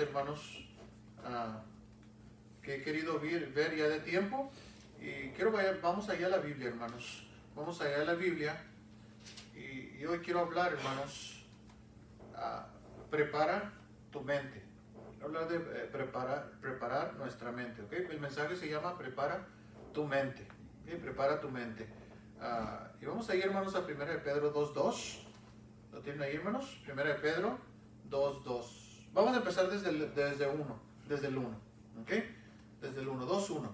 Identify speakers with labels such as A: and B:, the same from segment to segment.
A: hermanos, que he querido ver ya de tiempo, y vamos allá a la Biblia, hermanos. Vamos allá a la Biblia, y hoy quiero hablar, hermanos, prepara tu mente. Hablar de preparar nuestra mente, ¿ok? El mensaje se llama prepara tu mente, ¿okay? Prepara tu mente. Y vamos a ir, hermanos, a 1 de Pedro 2.2. ¿Lo tienen ahí, hermanos? 1 de Pedro 2.2. Vamos a empezar desde el 1, ¿ok? Desde el 1, 2.1.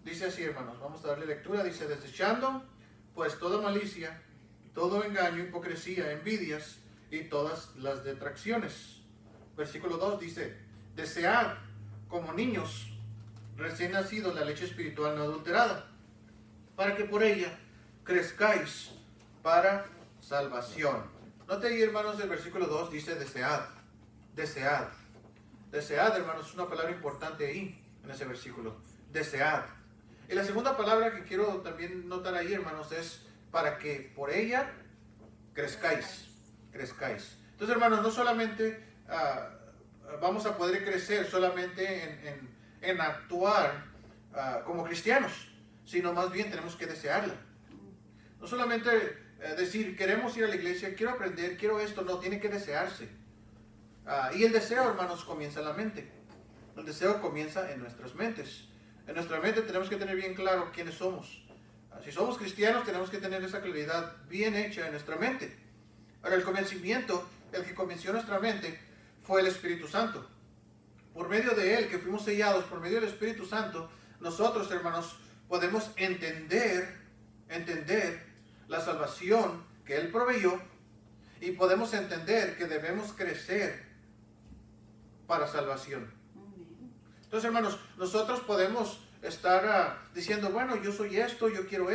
A: Dice así, hermanos, vamos a darle lectura. Dice, desechando pues toda malicia, todo engaño, hipocresía, envidias y todas las detracciones. Versículo 2 dice, desead como niños recién nacidos la leche espiritual no adulterada, para que por ella crezcáis para salvación. Note ahí, hermanos, el versículo 2 dice desead, desead. Desead, hermanos, es una palabra importante ahí, en ese versículo. Desead. Y la segunda palabra que quiero también notar ahí, hermanos, es para que por ella crezcáis. Crezcáis. Entonces, hermanos, no solamente vamos a poder crecer solamente en actuar como cristianos, sino más bien tenemos que desearla. No solamente decir, queremos ir a la iglesia, quiero aprender, quiero esto, no, tiene que desearse. Y el deseo, hermanos, comienza en la mente. El deseo comienza en nuestras mentes. En nuestra mente tenemos que tener bien claro quiénes somos. Si somos cristianos, tenemos que tener esa claridad bien hecha en nuestra mente. Ahora, el convencimiento, el que convenció nuestra mente, fue el Espíritu Santo. Por medio de Él, que fuimos sellados, por medio del Espíritu Santo, nosotros, hermanos, podemos entender la salvación que Él proveyó, y podemos entender que debemos crecer para salvación. Entonces, hermanos, nosotros podemos estar diciendo, bueno, yo soy esto, yo quiero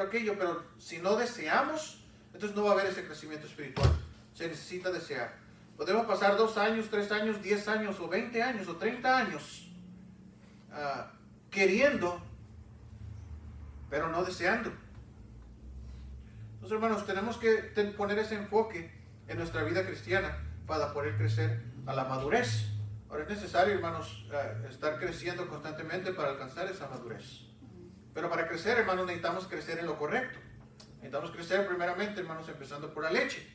A: aquello, pero si no deseamos, entonces no va a haber ese crecimiento espiritual. Se necesita desear. Podemos pasar 2 años, 3 años, 10 años, o 20 años, o 30 años queriendo, pero no deseando. Entonces, hermanos, tenemos que poner ese enfoque en nuestra vida cristiana para poder crecer a la madurez. Ahora es necesario, hermanos, estar creciendo constantemente para alcanzar esa madurez. Pero para crecer, hermanos, necesitamos crecer en lo correcto. Necesitamos crecer primeramente, hermanos, empezando por la leche.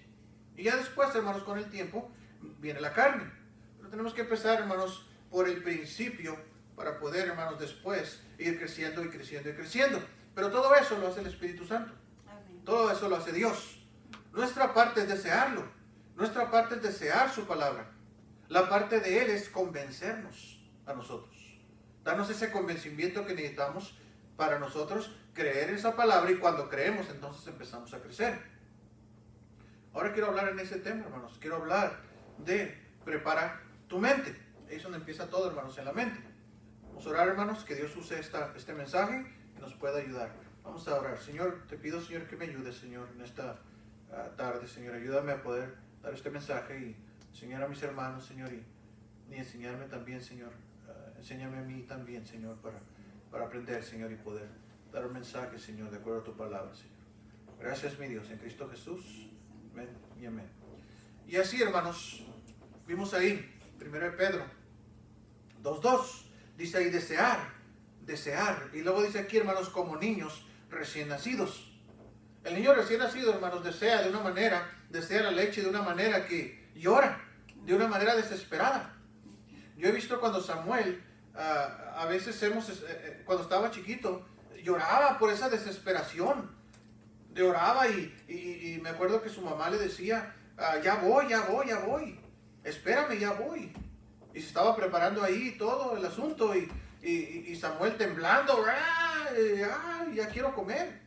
A: Y ya después, hermanos, con el tiempo, viene la carne. Pero tenemos que empezar, hermanos, por el principio para poder, hermanos, después ir creciendo y creciendo y creciendo. Pero todo eso lo hace el Espíritu Santo. Amén. Todo eso lo hace Dios. Nuestra parte es desearlo. Nuestra parte es desear su palabra. La parte de Él es convencernos a nosotros. Darnos ese convencimiento que necesitamos para nosotros creer en esa palabra, y cuando creemos, entonces empezamos a crecer. Ahora quiero hablar en ese tema, hermanos. Quiero hablar de prepara tu mente. Ahí es donde empieza todo, hermanos, en la mente. Vamos a orar, hermanos, que Dios use este mensaje y nos pueda ayudar. Vamos a orar. Señor, te pido, Señor, que me ayudes, Señor, en esta tarde, Señor. Ayúdame a poder dar este mensaje y enseñar a mis hermanos, Señor, y enseñarme también, Señor. Enséñame a mí también, Señor, para aprender, Señor, y poder dar un mensaje, Señor, de acuerdo a tu palabra, Señor. Gracias, mi Dios, en Cristo Jesús. Amén y amén. Y así, hermanos, vimos ahí, 1 de Pedro 2.2, dice ahí desear. Y luego dice aquí, hermanos, como niños recién nacidos. El niño recién nacido, hermanos, desea la leche de una manera que llora, de una manera desesperada. Yo he visto cuando Samuel, a veces cuando estaba chiquito, lloraba por esa desesperación. Lloraba y me acuerdo que su mamá le decía, ya voy, espérame, ya voy. Y se estaba preparando ahí todo el asunto, y Samuel temblando, ya quiero comer.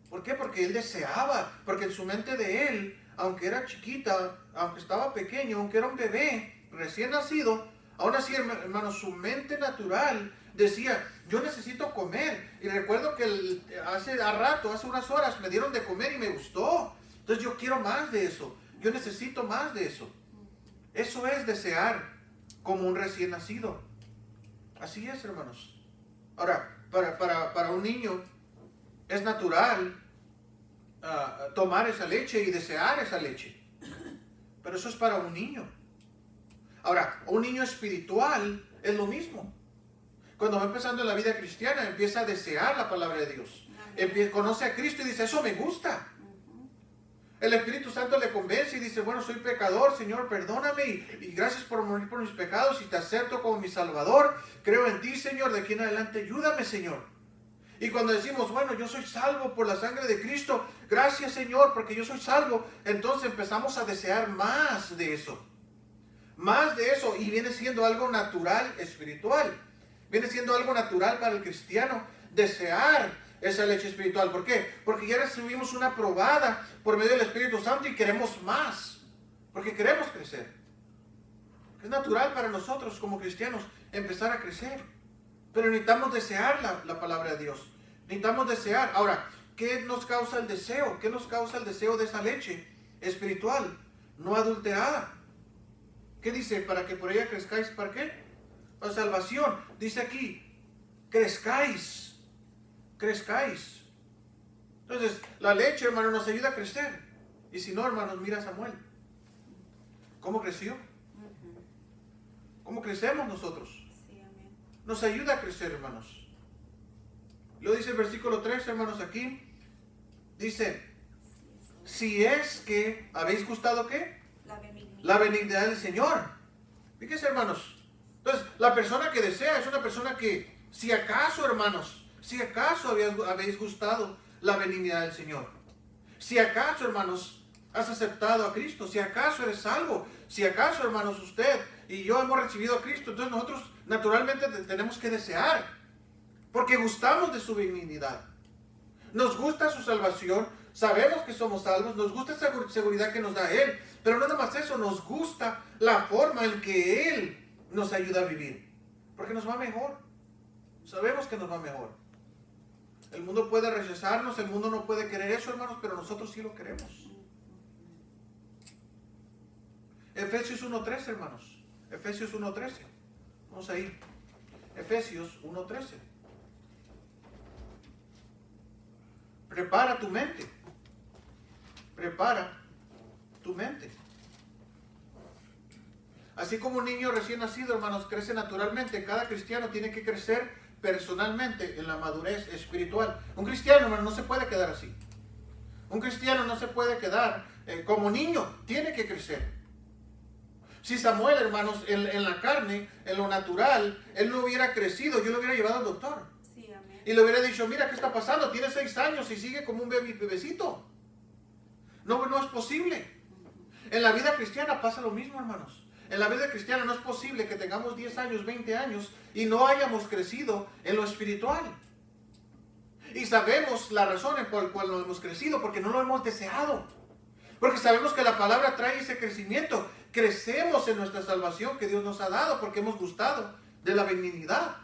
A: ¿Por qué? Porque él deseaba, porque en su mente de él, aunque era chiquita, aunque estaba pequeño, aunque era un bebé recién nacido, aún así, hermanos, su mente natural decía, yo necesito comer. Y recuerdo que hace unas horas me dieron de comer y me gustó. Entonces yo quiero más de eso, yo necesito más de eso. Eso es desear como un recién nacido. Así es, hermanos. Ahora, para un niño es natural tomar esa leche y desear esa leche. Pero eso es para un niño. Ahora, un niño espiritual es lo mismo. Cuando va empezando en la vida cristiana, empieza a desear la palabra de Dios. Conoce a Cristo y dice, eso me gusta. El Espíritu Santo le convence y dice, bueno, soy pecador, Señor, perdóname y gracias por morir por mis pecados y te acepto como mi Salvador. Creo en ti, Señor, de aquí en adelante ayúdame, Señor. Y cuando decimos, bueno, yo soy salvo por la sangre de Cristo, gracias, Señor, porque yo soy salvo, entonces empezamos a desear más de eso. Más de eso, y viene siendo algo natural, espiritual. Viene siendo algo natural para el cristiano desear esa leche espiritual. ¿Por qué? Porque ya recibimos una probada por medio del Espíritu Santo y queremos más. Porque queremos crecer. Es natural para nosotros como cristianos empezar a crecer. Pero necesitamos desear la palabra de Dios. Necesitamos desear. Ahora, ¿qué nos causa el deseo? ¿Qué nos causa el deseo de esa leche espiritual no adulterada? ¿Qué dice? Para que por ella crezcáis, ¿para qué? Para salvación. Dice aquí, crezcáis. Crezcáis. Entonces, la leche, hermano, nos ayuda a crecer. Y si no, hermanos, mira a Samuel. ¿Cómo creció? ¿Cómo crecemos nosotros?
B: Sí, amén.
A: Nos ayuda a crecer, hermanos. Lo dice el versículo 3, hermanos, aquí. Dice, si es que habéis gustado, ¿qué? La benignidad del Señor. Fíjense, hermanos. Entonces, la persona que desea es una persona que, si acaso, hermanos, si acaso habéis gustado la benignidad del Señor. Si acaso, hermanos, has aceptado a Cristo. Si acaso eres salvo. Si acaso, hermanos, usted y yo hemos recibido a Cristo. Entonces nosotros naturalmente tenemos que desear. Porque gustamos de su benignidad. Nos gusta su salvación. Sabemos que somos salvos. Nos gusta esa seguridad que nos da Él. Pero no nada más eso. Nos gusta la forma en que Él nos ayuda a vivir. Porque nos va mejor. Sabemos que nos va mejor. El mundo puede rechazarnos. El mundo no puede querer eso, hermanos. Pero nosotros sí lo queremos. Efesios 1.13, hermanos. Efesios 1.13. Vamos ahí. Efesios 1.13. Prepara tu mente. Prepara tu mente. Así como un niño recién nacido, hermanos, crece naturalmente, cada cristiano tiene que crecer personalmente en la madurez espiritual. Un cristiano, hermano, no se puede quedar así. Un cristiano no se puede quedar como niño, tiene que crecer. Si Samuel, hermanos, en la carne, en lo natural, él no hubiera crecido, yo lo hubiera llevado al doctor.
B: Sí, amén.
A: Y le hubiera dicho, mira qué está pasando, tiene 6 años y sigue como un bebecito. No, no es posible. En la vida cristiana pasa lo mismo, hermanos. En la vida cristiana no es posible que tengamos 10 años, 20 años y no hayamos crecido en lo espiritual. Y sabemos la razón por la cual no hemos crecido, porque no lo hemos deseado. Porque sabemos que la palabra trae ese crecimiento. Crecemos en nuestra salvación que Dios nos ha dado porque hemos gustado de la benignidad.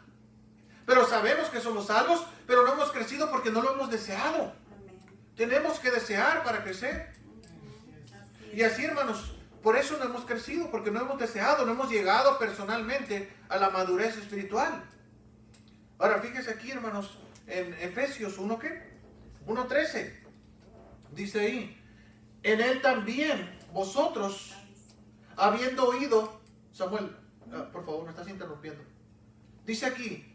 A: Pero sabemos que somos salvos, pero no hemos crecido porque no lo hemos deseado.
B: Amén.
A: Tenemos que desear para crecer. Y así, hermanos, por eso no hemos crecido, porque no hemos deseado, no hemos llegado personalmente a la madurez espiritual. Ahora, fíjese aquí, hermanos, en Efesios 1, ¿qué? 1.13. Dice ahí, en él también vosotros, habiendo oído, Samuel, por favor, me estás interrumpiendo. Dice aquí,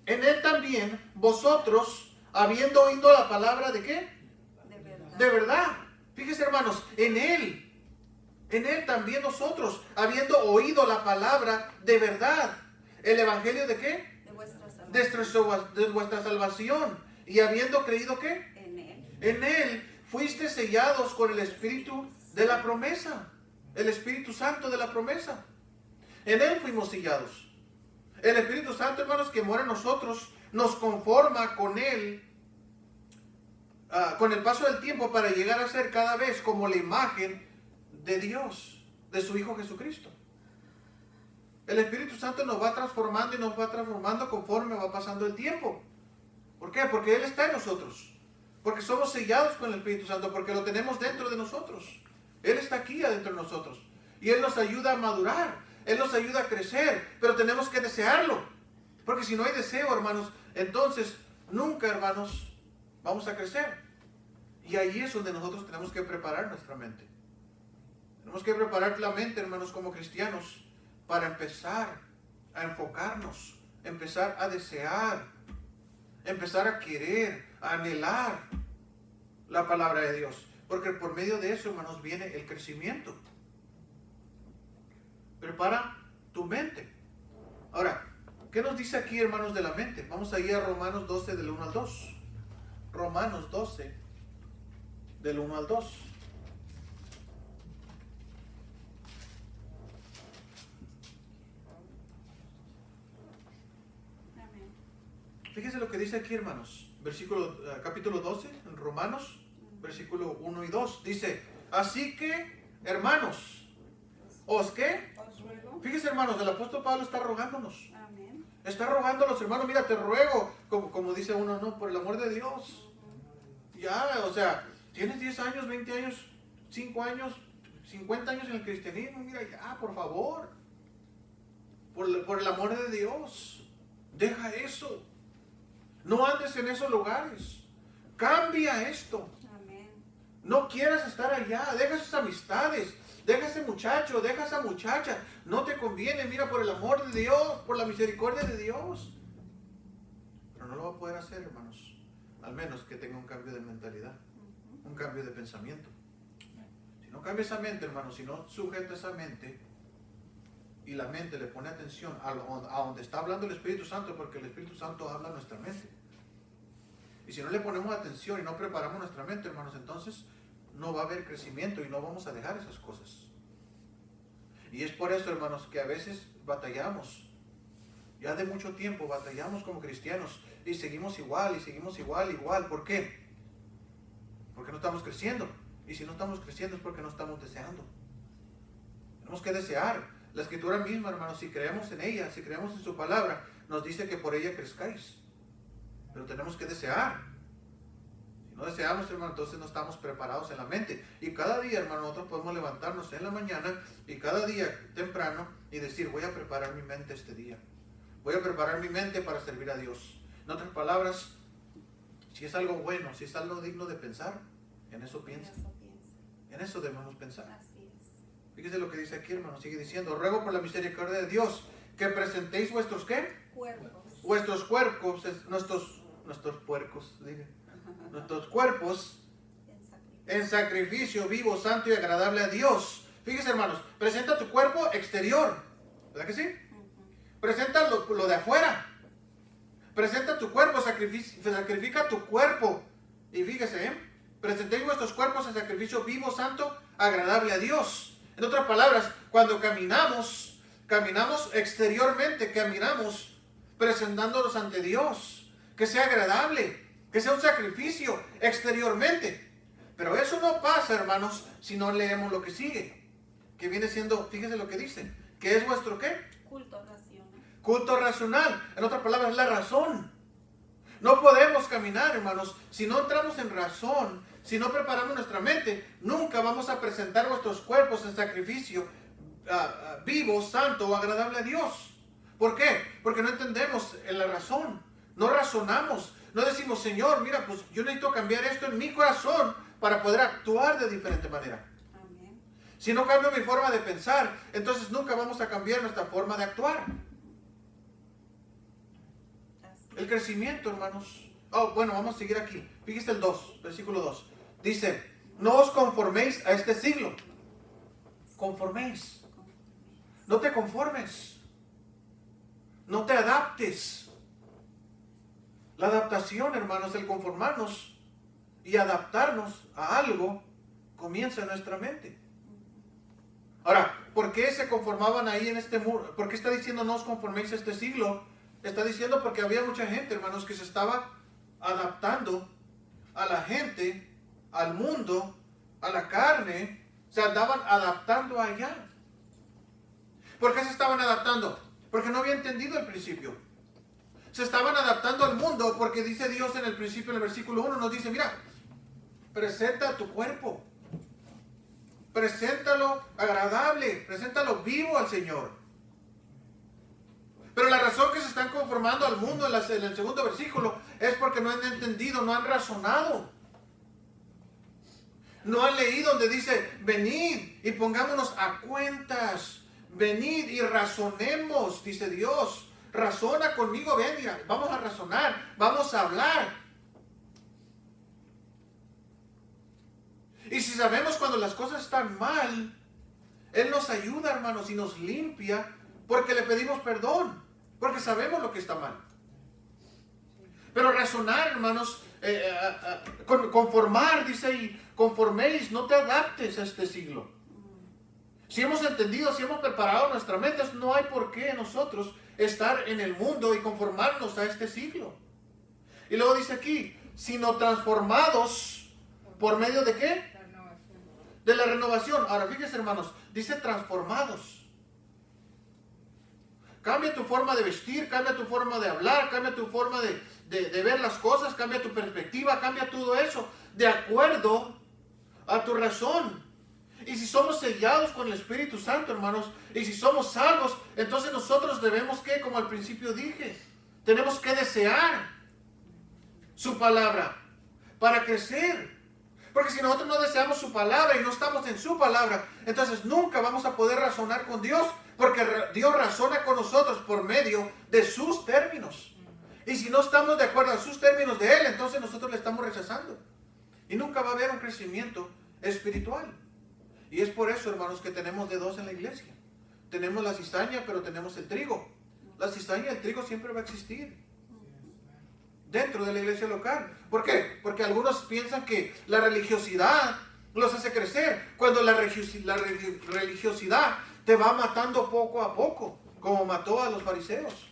A: en él también vosotros, habiendo oído la palabra de ¿qué?
B: De verdad.
A: De verdad. Fíjese, hermanos, en él también nosotros, habiendo oído la palabra de verdad, el evangelio de ¿qué?
B: De vuestra salvación.
A: De vuestra salvación, y habiendo creído ¿qué? En él fuiste sellados con el Espíritu de la promesa, el Espíritu Santo de la promesa. En él fuimos sellados. El Espíritu Santo, hermanos, que mora en nosotros, nos conforma con él, con el paso del tiempo, para llegar a ser cada vez como la imagen de Dios, de su Hijo Jesucristo. El Espíritu Santo nos va transformando y nos va transformando conforme va pasando el tiempo. ¿Por qué? Porque Él está en nosotros. Porque somos sellados con el Espíritu Santo, porque lo tenemos dentro de nosotros. Él está aquí adentro de nosotros. Y Él nos ayuda a madurar. Él nos ayuda a crecer. Pero tenemos que desearlo. Porque si no hay deseo, hermanos, entonces nunca, hermanos, vamos a crecer. Y ahí es donde nosotros tenemos que preparar nuestra mente. Tenemos que preparar la mente, hermanos, como cristianos, para empezar a enfocarnos, empezar a desear, empezar a querer, a anhelar la palabra de Dios. Porque por medio de eso, hermanos, viene el crecimiento. Prepara tu mente. Ahora, ¿qué nos dice aquí, hermanos, de la mente? Vamos a ir a Romanos 12, del 1 al 2. Romanos 12, del 1 al 2.
B: Amén.
A: Fíjense lo que dice aquí, hermanos. Capítulo 12, en Romanos, versículo 1 y 2. Dice, así que, hermanos, ¿os qué?
B: Os ruego.
A: Fíjense, hermanos, el apóstol Pablo está rogándonos.
B: Amén.
A: Está rogando a los hermanos, mira, te ruego, como dice uno, no, por el amor de Dios. Ya, o sea, tienes 10 años, 20 años, 5 años, 50 años en el cristianismo, mira, ya, por favor. Por el amor de Dios, deja eso. No andes en esos lugares. Cambia esto.
B: Amén.
A: No quieras estar allá. Deja esas amistades. Deja ese muchacho. Deja esa muchacha. No te conviene. Mira, por el amor de Dios. Por la misericordia de Dios. Pero no lo va a poder hacer, hermanos. Al menos que tenga un cambio de mentalidad. Un cambio de pensamiento. Si no cambia esa mente, hermanos. Si no sujeta esa mente. Y la mente le pone atención a donde está hablando el Espíritu Santo. Porque el Espíritu Santo habla a nuestra mente. Y si no le ponemos atención y no preparamos nuestra mente, hermanos, entonces no va a haber crecimiento y no vamos a dejar esas cosas. Y es por eso, hermanos, que a veces batallamos. Ya de mucho tiempo batallamos como cristianos y seguimos igual, igual. ¿Por qué? Porque no estamos creciendo. Y si no estamos creciendo es porque no estamos deseando. Tenemos que desear. La Escritura misma, hermanos, si creemos en ella, si creemos en su palabra, nos dice que por ella crezcáis. Pero tenemos que desear. Si no deseamos, hermano, entonces no estamos preparados en la mente. Y cada día, hermano, nosotros podemos levantarnos en la mañana y cada día temprano y decir, voy a preparar mi mente este día. Voy a preparar mi mente para servir a Dios. En otras palabras, si es algo bueno, si es algo digno de pensar, en eso piensa.
B: Eso piensa.
A: En eso debemos pensar.
B: Así es.
A: Fíjese lo que dice aquí, hermano. Sigue diciendo, ruego por la misericordia de Dios que presentéis vuestros, ¿qué?
B: Cuerpos.
A: Vuestros cuerpos, nuestros puercos, diga. Nuestros cuerpos en sacrificio vivo, santo y agradable a Dios. Fíjese, hermanos, presenta tu cuerpo exterior, ¿verdad que sí? Presenta lo de afuera. Presenta tu cuerpo, sacrifica tu cuerpo. Y fíjese, presentéis vuestros cuerpos en sacrificio vivo, santo, agradable a Dios. En otras palabras, cuando caminamos exteriormente, caminamos presentándonos ante Dios, que sea agradable, que sea un sacrificio exteriormente. Pero eso no pasa, hermanos, si no leemos lo que sigue, que viene siendo, fíjese lo que dice, que es vuestro ¿qué?
B: Culto racional.
A: Culto racional. En otras palabras, la razón. No podemos caminar, hermanos, si no entramos en razón, si no preparamos nuestra mente, nunca vamos a presentar nuestros cuerpos en sacrificio vivo, santo o agradable a Dios. ¿Por qué? Porque no entendemos la razón, no razonamos, no decimos, Señor, mira, pues yo necesito cambiar esto en mi corazón para poder actuar de diferente manera.
B: Amén.
A: Si no cambio mi forma de pensar, entonces nunca vamos a cambiar nuestra forma de actuar.
B: Así
A: El crecimiento, hermanos. Oh, bueno, vamos a seguir aquí. Fíjese el 2, versículo 2. Dice, no os conforméis a este siglo. Conforméis. No te conformes. No te adaptes. La adaptación, hermanos, el conformarnos y adaptarnos a algo comienza en nuestra mente. Ahora, ¿por qué se conformaban ahí en este muro? ¿Por qué está diciendo no os conforméis a este siglo? Está diciendo porque había mucha gente, hermanos, que se estaba adaptando a la gente, al mundo, a la carne. Se andaban adaptando allá. ¿Por qué se estaban adaptando? Porque no había entendido el principio. Se estaban adaptando al mundo porque dice Dios en el principio, en el versículo 1, nos dice, mira, presenta tu cuerpo. Preséntalo agradable, preséntalo vivo al Señor. Pero la razón que se están conformando al mundo en el segundo versículo es porque no han entendido, no han razonado. No han leído donde dice, venid y pongámonos a cuentas. venid y razonemos, dice Dios. Razona conmigo, ven, mira, vamos a razonar, vamos a hablar. Y si sabemos cuando las cosas están mal, Él nos ayuda, hermanos, y nos limpia porque le pedimos perdón, porque sabemos lo que está mal. Pero razonar, hermanos, conformar, dice ahí, conforméis, no te adaptes a este siglo. Si hemos entendido, si hemos preparado nuestra mente, no hay por qué nosotros estar en el mundo y conformarnos a este siglo. Y luego dice aquí, sino transformados por medio de ¿qué? De la renovación. Ahora fíjense, hermanos, dice transformados. Cambia tu forma de vestir, cambia tu forma de hablar, cambia tu forma de ver las cosas, cambia tu perspectiva, cambia todo eso de acuerdo a tu razón. Y si somos sellados con el Espíritu Santo, hermanos, y si somos salvos, entonces nosotros debemos que, como al principio dije, tenemos que desear su palabra para crecer. Porque si nosotros no deseamos su palabra y no estamos en su palabra, entonces nunca vamos a poder razonar con Dios, porque Dios razona con nosotros por medio de sus términos. Y si no estamos de acuerdo a sus términos de Él, entonces nosotros le estamos rechazando. Y nunca va a haber un crecimiento espiritual. Y es por eso, hermanos, que tenemos de dos en la iglesia. Tenemos la cizaña, pero tenemos el trigo. La cizaña y el trigo siempre va a existir dentro de la iglesia local. ¿Por qué? Porque algunos piensan que la religiosidad los hace crecer, cuando la religiosidad te va matando poco a poco, como mató a los fariseos,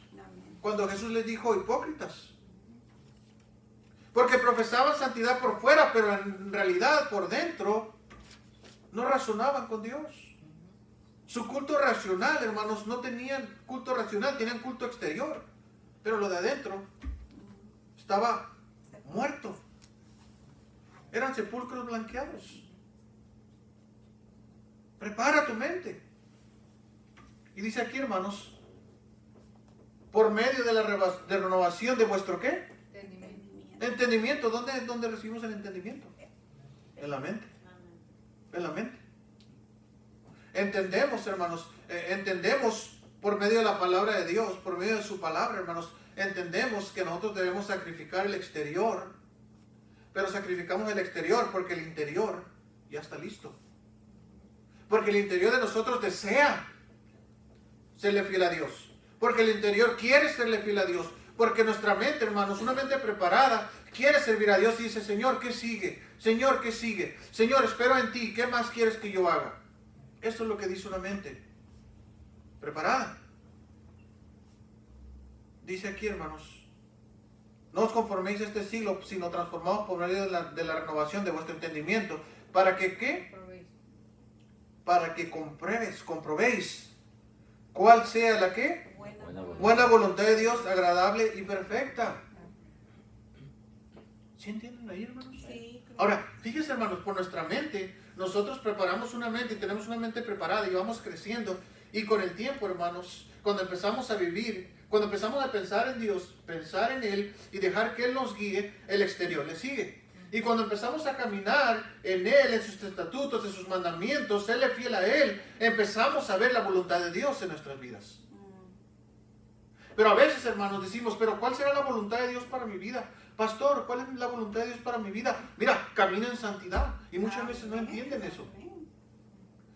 A: cuando Jesús les dijo hipócritas. Porque profesaban santidad por fuera, pero en realidad por dentro no razonaban con Dios. Su culto racional, hermanos, no tenían culto racional, tenían culto exterior. Pero lo de adentro estaba muerto. Eran sepulcros blanqueados. Prepara tu mente. Y dice aquí, hermanos, por medio de la renovación de vuestro ¿qué? Entendimiento. ¿Dónde recibimos el entendimiento? En la mente. En la mente. Entendemos, hermanos, entendemos por medio de la palabra de Dios, por medio de su palabra, hermanos, entendemos que nosotros debemos sacrificar el exterior, pero sacrificamos el exterior porque el interior ya está listo. Porque el interior de nosotros desea serle fiel a Dios. Porque el interior quiere serle fiel a Dios. Porque nuestra mente, hermanos, una mente preparada, quiere servir a Dios y dice, Señor, ¿qué sigue? Señor, ¿qué sigue? Señor, espero en ti. ¿Qué más quieres que yo haga? Esto es lo que dice una mente preparada. Dice aquí, hermanos, no os conforméis a este siglo, sino transformaos por medio de la renovación de vuestro entendimiento. ¿Para que qué? Para que comprobéis cuál sea la ¿qué? Buena voluntad de Dios, agradable y perfecta. ¿Sí entienden ahí, hermanos?
B: Sí.
A: Ahora, fíjense, hermanos, por nuestra mente, nosotros preparamos una mente y tenemos una mente preparada y vamos creciendo. Y con el tiempo, hermanos, cuando empezamos a vivir, cuando empezamos a pensar en Dios, pensar en Él y dejar que Él nos guíe, el exterior le sigue. Y cuando empezamos a caminar en Él, en sus estatutos, en sus mandamientos, serle fiel a Él, empezamos a ver la voluntad de Dios en nuestras vidas. Pero a veces, hermanos, decimos, pero ¿cuál será la voluntad de Dios para mi vida? Pastor, ¿cuál es la voluntad de Dios para mi vida? Mira, camina en santidad. Y muchas veces no entienden eso.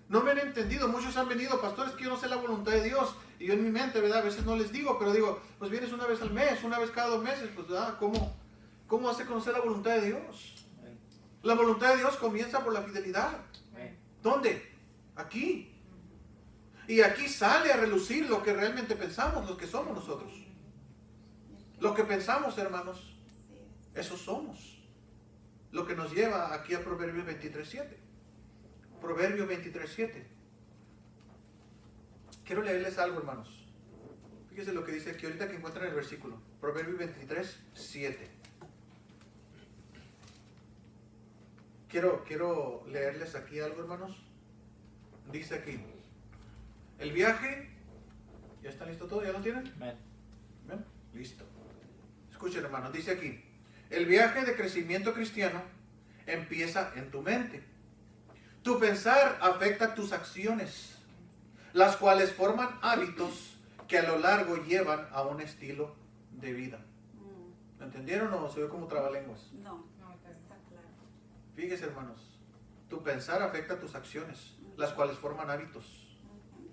A: No me han entendido. Muchos han venido, pastores, que yo no sé la voluntad de Dios. Y yo en mi mente, ¿verdad? A veces no les digo, pero digo, pues vienes una vez al mes, una vez cada 2 meses. Pues, ¿verdad? ¿Cómo hace conocer la voluntad de Dios? La voluntad de Dios comienza por la fidelidad. ¿Dónde? Aquí. Y aquí sale a relucir lo que realmente pensamos, lo que somos nosotros. Lo que pensamos, hermanos, eso somos. Lo que nos lleva aquí a Proverbios 23:7. Proverbios 23:7. Quiero leerles algo, hermanos. Fíjense lo que dice aquí ahorita que encuentran el versículo. Proverbios 23:7. Quiero leerles aquí algo, hermanos. Dice aquí. El viaje, ¿ya está listo todo? ¿Ya lo tienen? ¿Ven? Listo. Escuchen, hermanos, dice aquí. El viaje de crecimiento cristiano empieza en tu mente. Tu pensar afecta tus acciones. las cuales forman hábitos que a lo largo llevan a un estilo de vida.
B: Mm.
A: ¿Lo entendieron o se ve como trabalenguas?
B: No,
C: No, está
B: está claro.
A: Fíjese, hermanos, tu pensar afecta a tus acciones, las cuales forman hábitos.
B: Ujú.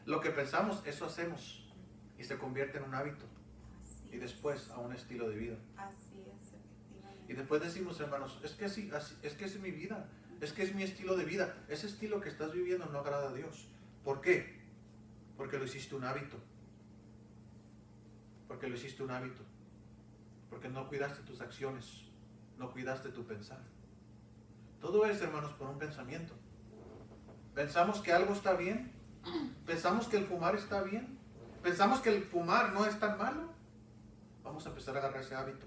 A: Lo que pensamos, eso hacemos y se convierte en un hábito
B: Así
A: y
B: es.
A: después a un estilo de vida.
B: Así es, efectivamente.
A: Y después decimos, hermanos, es que es que es mi vida, es que es mi estilo de vida. Ese estilo que estás viviendo no agrada a Dios. ¿Por qué? Porque lo hiciste un hábito. Porque lo hiciste un hábito. Porque no cuidaste tus acciones, no cuidaste tu pensar. Todo es, hermanos, por un pensamiento. Pensamos que algo está bien, pensamos que el fumar está bien, pensamos que el fumar no es tan malo. Vamos a empezar a agarrar ese hábito.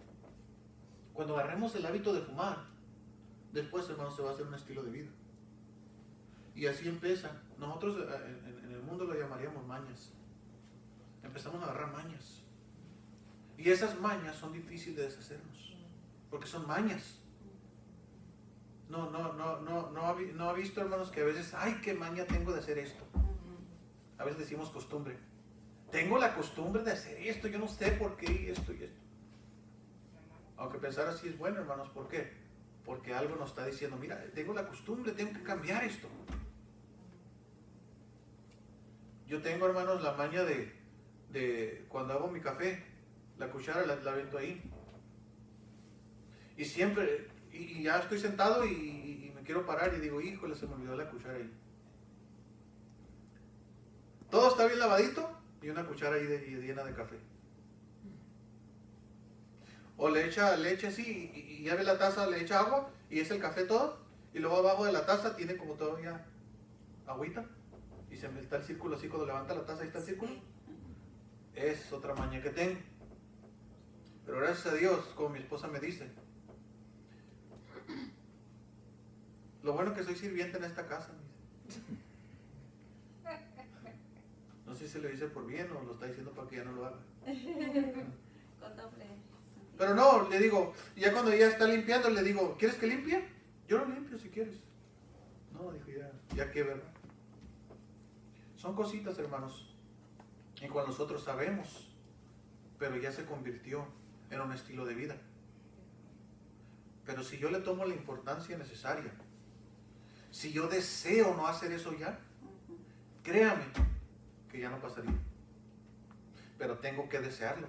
A: Cuando agarremos el hábito de fumar, después, hermanos, se va a hacer un estilo de vida. Y así empieza. Nosotros en el mundo lo llamaríamos mañas. Empezamos a agarrar mañas. Y esas mañas son difíciles de deshacernos, porque son mañas. No ha visto, hermanos, que a veces, ay, qué maña tengo de hacer esto.
B: Ujú.
A: A veces decimos costumbre. Tengo la costumbre de hacer esto, yo no sé por qué y esto y esto. Aunque pensar así es bueno, hermanos, ¿por qué? Porque algo nos está diciendo, mira, tengo la costumbre, tengo que cambiar esto. Yo tengo, hermanos, la maña de cuando hago mi café, la cuchara la avento ahí. Y siempre, y ya estoy sentado y me quiero parar y digo, híjole, se me olvidó la cuchara ahí. Todo está bien lavadito y una cuchara ahí llena de café. O le echa así y ya ve la taza, le echa agua y es el café todo. Y luego abajo de la taza tiene como todavía agüita. Y se me está el círculo así, cuando levanta la taza ahí está el círculo.
B: Sí.
A: Es otra maña que tengo. Pero gracias a Dios, como mi esposa me dice, lo bueno que soy sirviente en esta casa. Me dice. No sé si lo dice por bien o lo está diciendo para que ya no lo haga.
B: Con doble sentido.
A: Pero no, le digo, ya cuando ella está limpiando, le digo, ¿quieres que limpie? Yo lo limpio si quieres. No, dijo, ya que, ¿verdad? Son cositas, hermanos, en cual nosotros sabemos, pero ya se convirtió en un estilo de vida. Pero si yo le tomo la importancia necesaria, si yo deseo no hacer eso ya,
B: Ujú.
A: créame que ya no pasaría. Pero tengo que desearlo.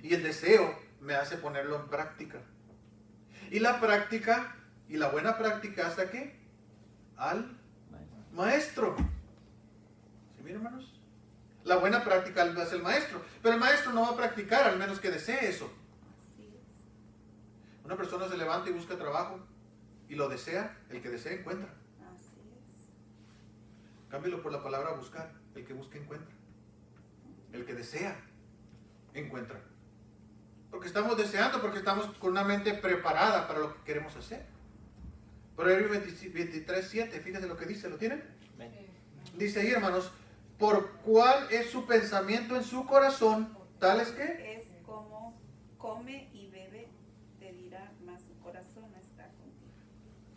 A: Y el deseo me hace ponerlo en práctica. Y la práctica, y la buena práctica, ¿hasta qué? Al maestro. ¿Sí, miren, hermanos? La buena práctica lo hace el maestro. Pero el maestro no va a practicar al menos que desee eso.
B: Así es.
A: Una persona se levanta y busca trabajo y lo desea. El que desea encuentra.
B: Así es.
A: Cámbialo por la palabra buscar. El que busca encuentra. El que desea encuentra. Porque estamos deseando, porque estamos con una mente preparada para lo que queremos hacer. Proverbios 23:7, fíjense lo que dice, ¿lo tienen? Dice ahí, hermanos, por cuál es su pensamiento en su corazón, tal es que
B: Es como come y bebe, te dirá, mas su corazón está contigo.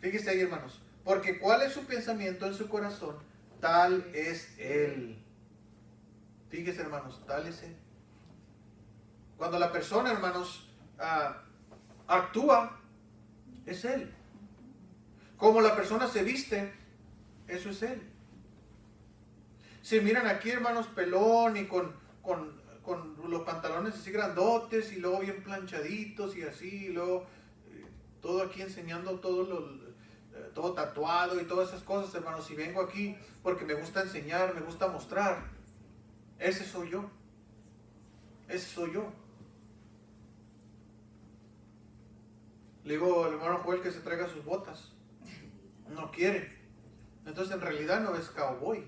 A: fíjese ahí, hermanos, porque cuál es su pensamiento en su corazón, tal es él. Fíjese, hermanos, tal es él. Cuando la persona, hermanos, actúa, es él. Como la persona se viste, eso es él. Si miran aquí, hermanos, pelón y con los pantalones así grandotes y luego bien planchaditos y así, y luego todo aquí enseñando todo tatuado y todas esas cosas, hermanos. Si vengo aquí porque me gusta enseñar, me gusta mostrar, ese soy yo. Ese soy yo. Le digo al hermano Joel que se traiga sus botas. No quiere. Entonces en realidad no es cowboy.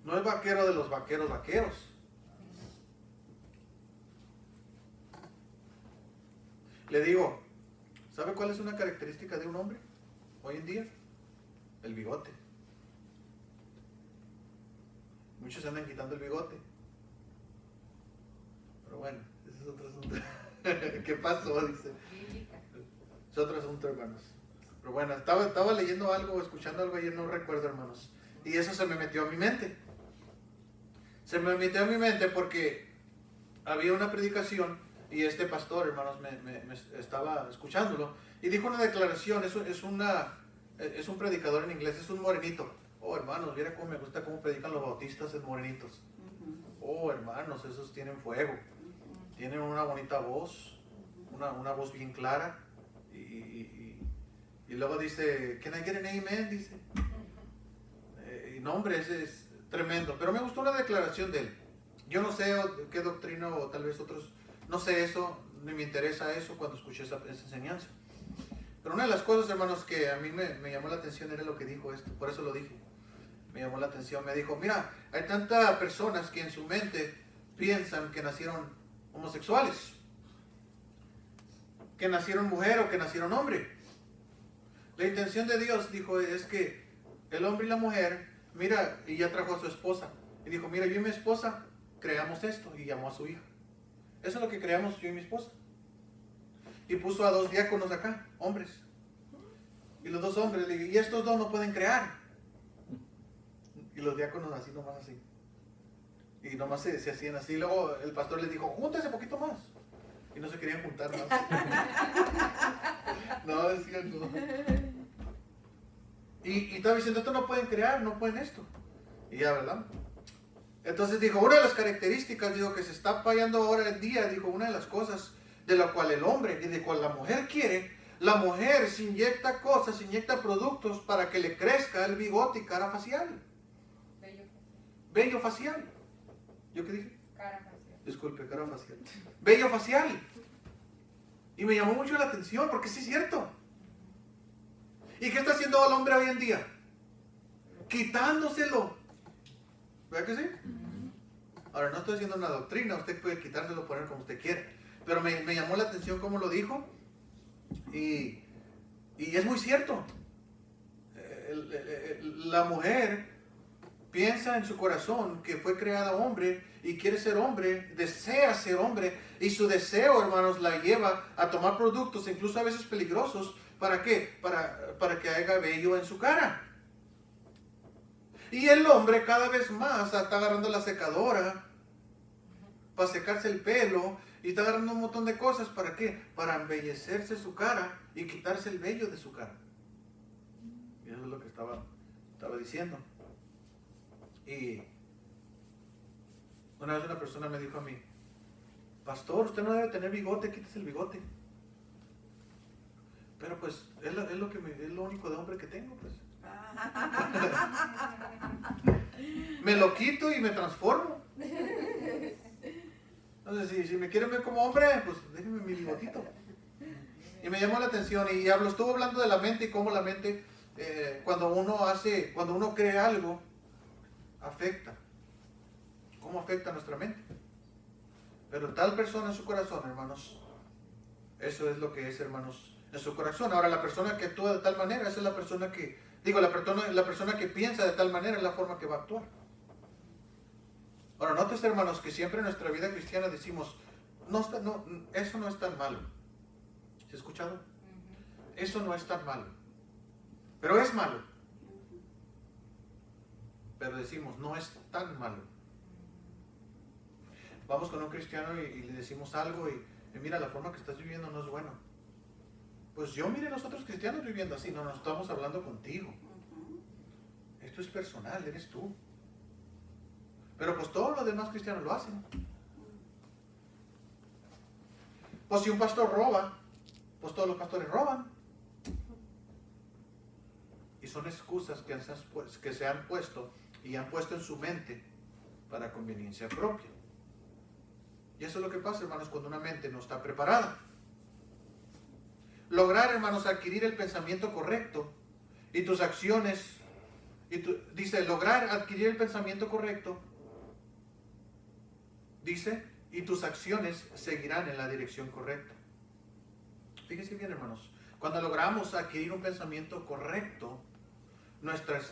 A: No es vaquero de los vaqueros. Le digo, ¿sabe cuál es una característica de un hombre hoy en día? El bigote. Muchos andan quitando el bigote. Pero bueno, ese es otro asunto. ¿Qué pasó? Dice. Es otro asunto, hermanos. Pero bueno, estaba leyendo algo, escuchando algo ayer, no recuerdo, hermanos. Y eso se me metió a mi mente. Se me metió a mi mente porque había una predicación y este pastor, hermanos, me estaba escuchándolo y dijo una declaración. Es un predicador en inglés, es un morenito. Oh, hermanos, mira cómo me gusta cómo predican los bautistas en morenitos. Oh, hermanos, esos tienen fuego. Tienen una bonita voz, una voz bien clara. Y luego dice, "Can I get an amen?" Dice. Y no, hombre, ese es tremendo. Pero me gustó una declaración de él. Yo no sé qué doctrina o tal vez otros, no sé eso, ni me interesa eso cuando escuché esa enseñanza. Pero una de las cosas, hermanos, que a mí me llamó la atención era lo que dijo esto, por eso lo dije. Me llamó la atención, me dijo, mira, hay tantas personas que en su mente piensan que nacieron homosexuales, que nacieron mujer o que nacieron hombre. La intención de Dios, dijo, es que el hombre y la mujer, mira, y ya trajo a su esposa, y dijo, mira, yo y mi esposa creamos esto, y llamó a su hija. Eso es lo que creamos yo y mi esposa. Y puso a 2 diáconos acá, hombres. Y los 2 hombres, le dije, y estos 2 no pueden crear. Y los diáconos así, nomás así. Y nomás se hacían así. Luego el pastor les dijo, júntense un poquito más. Y no se querían juntar más. No, decían no. Y estaba diciendo, esto no pueden crear, no pueden esto. Y ya, ¿verdad? Entonces dijo, una de las características, dijo, que se está fallando ahora en día, dijo, una de las cosas de la cual el hombre y de cual la mujer quiere, la mujer se inyecta cosas, se inyecta productos para que le crezca el bigote y cara facial. Vello facial. ¿Yo qué dije?
C: Cara facial.
A: Disculpe, cara facial. Vello facial. Y me llamó mucho la atención porque sí es cierto. ¿Y qué está haciendo el hombre hoy en día? Quitándoselo. ¿Verdad que sí? Ahora, no estoy haciendo una doctrina, usted puede quitárselo, poner como usted quiera. Pero me llamó la atención cómo lo dijo. Y es muy cierto. La mujer piensa en su corazón que fue creada hombre y quiere ser hombre, desea ser hombre, y su deseo, hermanos, la lleva a tomar productos, incluso a veces peligrosos. ¿Para qué? Para que haga vello en su cara. Y el hombre cada vez más está agarrando la secadora para secarse el pelo y está agarrando un montón de cosas. ¿Para qué? Para embellecerse su cara y quitarse el vello de su cara. Y eso es lo que estaba diciendo. Y una vez una persona me dijo a mí, pastor, usted no debe tener bigote, quítese el bigote. Pero pues es lo único de hombre que tengo, pues. Me lo quito y me transformo. Entonces, si me quieren ver como hombre, pues déjenme mi bigotito. Y me llamó la atención y estuvo hablando de la mente y cómo la mente, cuando uno cree algo, afecta. ¿Cómo afecta a nuestra mente? Pero tal persona en su corazón, hermanos, eso es lo que es, hermanos, en su corazón. Ahora, la persona que actúa de tal manera, esa es la persona que, la persona que piensa de tal manera es la forma que va a actuar. Ahora, notes, hermanos, que siempre en nuestra vida cristiana decimos, eso no es tan malo. ¿Se ha escuchado? Eso no es tan malo. Pero es malo. Pero decimos, no es tan malo. Vamos con un cristiano y le decimos algo y mira, la forma que estás viviendo no es buena. Pues yo mire los otros cristianos viviendo así, no estamos hablando contigo. Esto es personal, eres tú. Pero pues todos los demás cristianos lo hacen. Pues si un pastor roba, pues todos los pastores roban. Y son excusas que se han puesto y han puesto en su mente para conveniencia propia. Y eso es lo que pasa, hermanos, cuando una mente no está preparada. Lograr, hermanos, adquirir el pensamiento correcto y tus acciones, dice, lograr adquirir el pensamiento correcto, dice, y tus acciones seguirán en la dirección correcta. Fíjense bien, hermanos, cuando logramos adquirir un pensamiento correcto, nuestras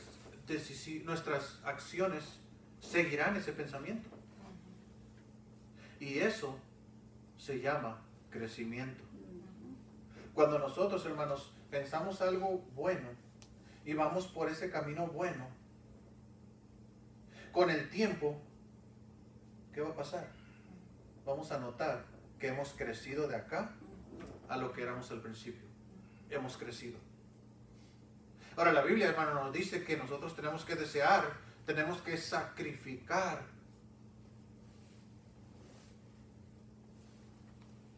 A: acciones seguirán ese pensamiento. Y eso se llama crecimiento. Cuando nosotros, hermanos, pensamos algo bueno y vamos por ese camino bueno, con el tiempo, ¿qué va a pasar? Vamos a notar que hemos crecido de acá a lo que éramos al principio. Hemos crecido. Ahora la Biblia, hermano, nos dice que nosotros tenemos que desear, tenemos que sacrificar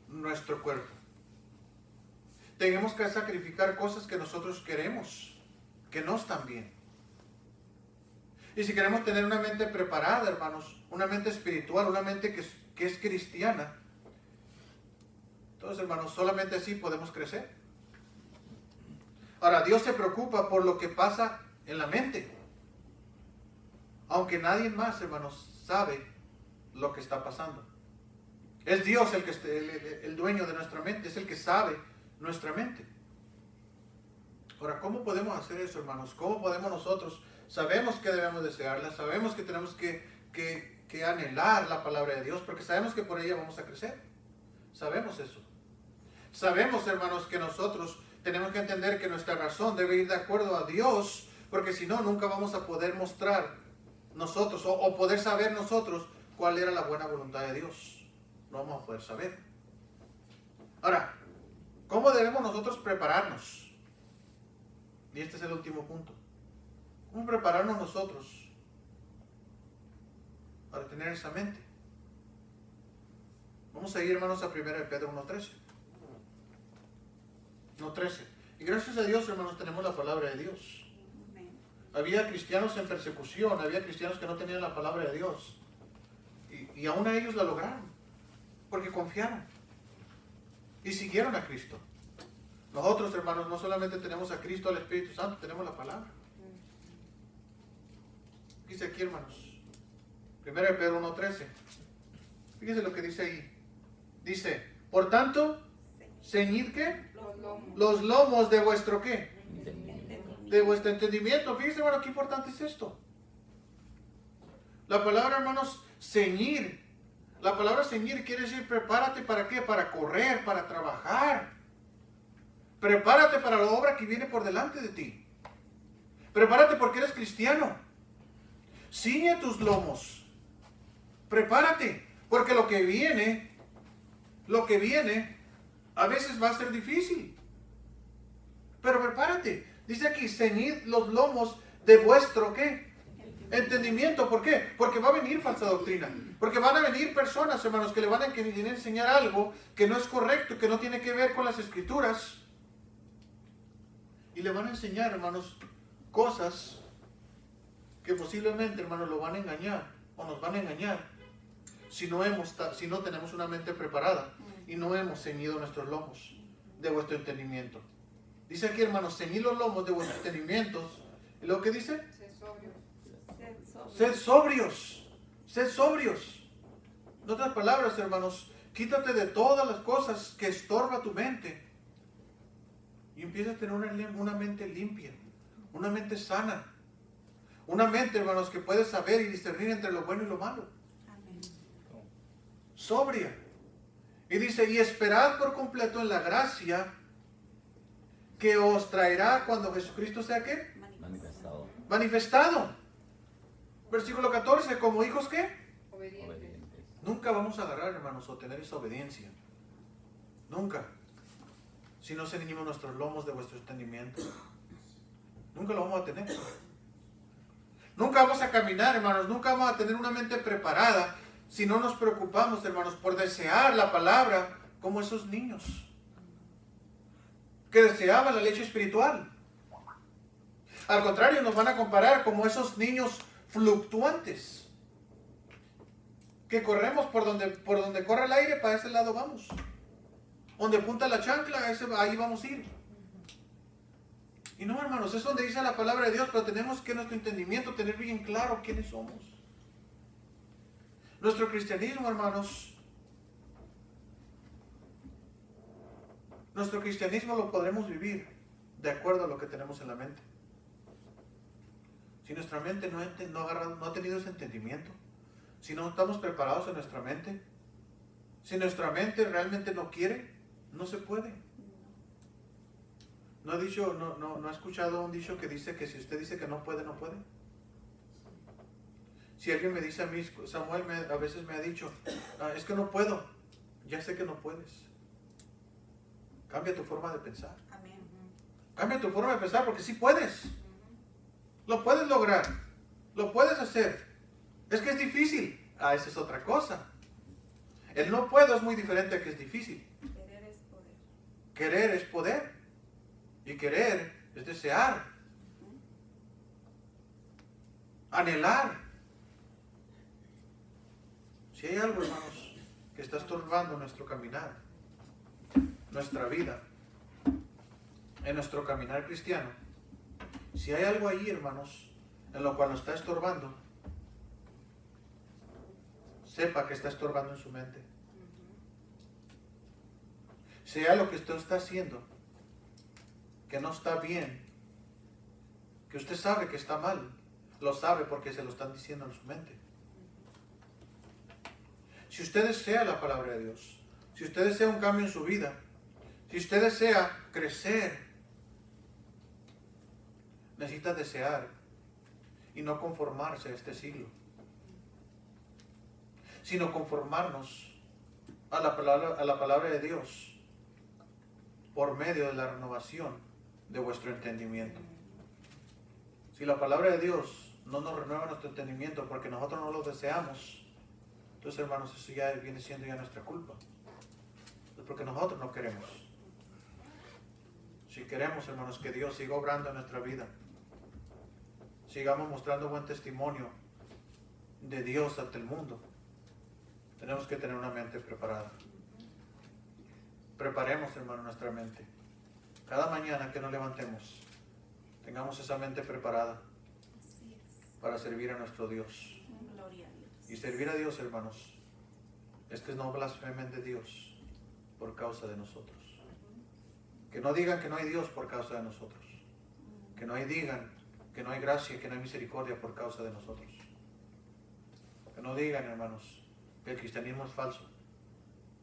A: nuestro cuerpo. Tenemos que sacrificar cosas que nosotros queremos, que no están bien. Y si queremos tener una mente preparada, hermanos, una mente espiritual, una mente que es cristiana, entonces, hermanos, solamente así podemos crecer. Ahora, Dios se preocupa por lo que pasa en la mente. Aunque nadie más, hermanos, sabe lo que está pasando. Es Dios el dueño de nuestra mente, es el que sabe nuestra mente. Ahora, ¿cómo podemos hacer eso, hermanos? ¿Cómo podemos nosotros? Sabemos que debemos desearla, sabemos que tenemos que anhelar la palabra de Dios, porque sabemos que por ella vamos a crecer. Sabemos eso. Sabemos, hermanos, que nosotros tenemos que entender que nuestra razón debe ir de acuerdo a Dios, porque si no, nunca vamos a poder mostrar nosotros o poder saber nosotros cuál era la buena voluntad de Dios. No vamos a poder saber. Ahora, ¿cómo debemos nosotros prepararnos? Y este es el último punto. ¿Cómo prepararnos nosotros para tener esa mente? Vamos a ir, hermanos, a 1 Pedro 1:13. 1:13. Y gracias a Dios, hermanos, tenemos la palabra de Dios. Había cristianos en persecución, había cristianos que no tenían la palabra de Dios. Y aún a ellos la lograron, porque confiaron y siguieron a Cristo. Nosotros, hermanos, no solamente tenemos a Cristo, al Espíritu Santo, tenemos la palabra. Dice aquí, hermanos, 1 Pedro 1:13. Fíjense lo que dice ahí. Dice, por tanto, ceñid ¿qué? Los lomos de vuestro ¿qué? De vuestro entendimiento. Fíjense, hermano, qué importante es esto. La palabra, hermanos, ceñir. La palabra ceñir quiere decir prepárate para qué? Para correr, para trabajar. Prepárate para la obra que viene por delante de ti. Prepárate porque eres cristiano. Ciñe tus lomos. Prepárate, porque lo que viene, a veces va a ser difícil. Pero prepárate. Dice aquí, ceñid los lomos de vuestro ¿qué? Entendimiento. ¿Por qué? Porque va a venir falsa doctrina. Porque van a venir personas, hermanos, que le van a querer enseñar algo que no es correcto, que no tiene que ver con las escrituras. Y le van a enseñar, hermanos, cosas que posiblemente, hermanos, lo van a engañar o nos van a engañar si no tenemos una mente preparada y no hemos ceñido nuestros lomos de vuestro entendimiento. Dice aquí, hermanos, ceñid los lomos de vuestros entendimientos. ¿Y lo que dice? Sed sobrios. Sed sobrios. En otras palabras, hermanos, quítate de todas las cosas que estorba tu mente y empieza a tener una mente limpia, una mente sana, una mente, hermanos, que puede saber y discernir entre lo bueno y lo malo. Amén. Sobria. Y dice, y esperad por completo en la gracia que os traerá cuando Jesucristo sea ¿qué? Manifestado. Versículo 14, como hijos ¿qué? Obedientes. Nunca vamos a agarrar, hermanos, o tener esa obediencia. Nunca. Si no ceñimos nuestros lomos de vuestro entendimiento. Nunca lo vamos a tener. Nunca vamos a caminar, hermanos. Nunca vamos a tener una mente preparada si no nos preocupamos, hermanos, por desear la palabra como esos niños que deseaban la leche espiritual. Al contrario, nos van a comparar como esos niños fluctuantes que corremos por donde corre el aire, para ese lado vamos. Donde apunta la chancla, ahí vamos a ir. Y no, hermanos, es donde dice la palabra de Dios, pero tenemos que nuestro entendimiento tener bien claro quiénes somos. Nuestro cristianismo, hermanos, nuestro cristianismo lo podremos vivir de acuerdo a lo que tenemos en la mente. Si nuestra mente no ha tenido ese entendimiento, si no estamos preparados en nuestra mente, si nuestra mente realmente no quiere, no se puede. ¿No ha escuchado un dicho que dice que si usted dice que no puede, no puede? Si alguien me dice a mí, Samuel a veces me ha dicho, es que no puedo, ya sé que no puedes. Cambia tu forma de pensar.
B: Amén.
A: Cambia tu forma de pensar porque sí puedes. Lo puedes lograr. Lo puedes hacer. Es que es difícil. Esa es otra cosa. El no puedo es muy diferente a que es difícil.
B: Querer es poder.
A: Querer es poder. Y querer es desear. Anhelar. Si hay algo, hermanos, que está estorbando nuestro caminar, nuestra vida, en nuestro caminar cristiano, si hay algo ahí, hermanos, en lo cual nos está estorbando, sepa que está estorbando en su mente. Sea lo que usted está haciendo, que no está bien, que usted sabe que está mal, lo sabe porque se lo están diciendo en su mente. Si usted desea la palabra de Dios, si usted desea un cambio en su vida, si usted desea crecer, necesita desear y no conformarse a este siglo, sino conformarnos a la palabra de Dios por medio de la renovación de vuestro entendimiento. Si la palabra de Dios no nos renueva nuestro entendimiento porque nosotros no lo deseamos, entonces, hermanos, eso ya viene siendo ya nuestra culpa. Es porque nosotros no queremos. Si queremos, hermanos, que Dios siga obrando en nuestra vida, sigamos mostrando buen testimonio de Dios ante el mundo, tenemos que tener una mente preparada. Preparemos, hermano, nuestra mente. Cada mañana que nos levantemos, tengamos esa mente preparada
B: Así es.
A: para servir a nuestro Dios.
B: Gloria a Dios.
A: Y servir a Dios, hermanos, es que no blasfemen de Dios por causa de nosotros. Que no digan que no hay Dios por causa de nosotros. Que no digan que no hay gracia, que no hay misericordia por causa de nosotros. Que no digan, hermanos, que el cristianismo es falso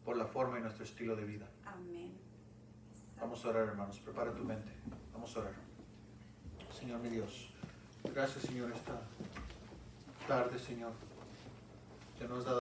A: por la forma y nuestro estilo de vida.
B: Amén.
A: Vamos a orar, hermanos. Prepara tu mente. Vamos a orar. Señor mi Dios, gracias, Señor, esta tarde, Señor. Que nos has dado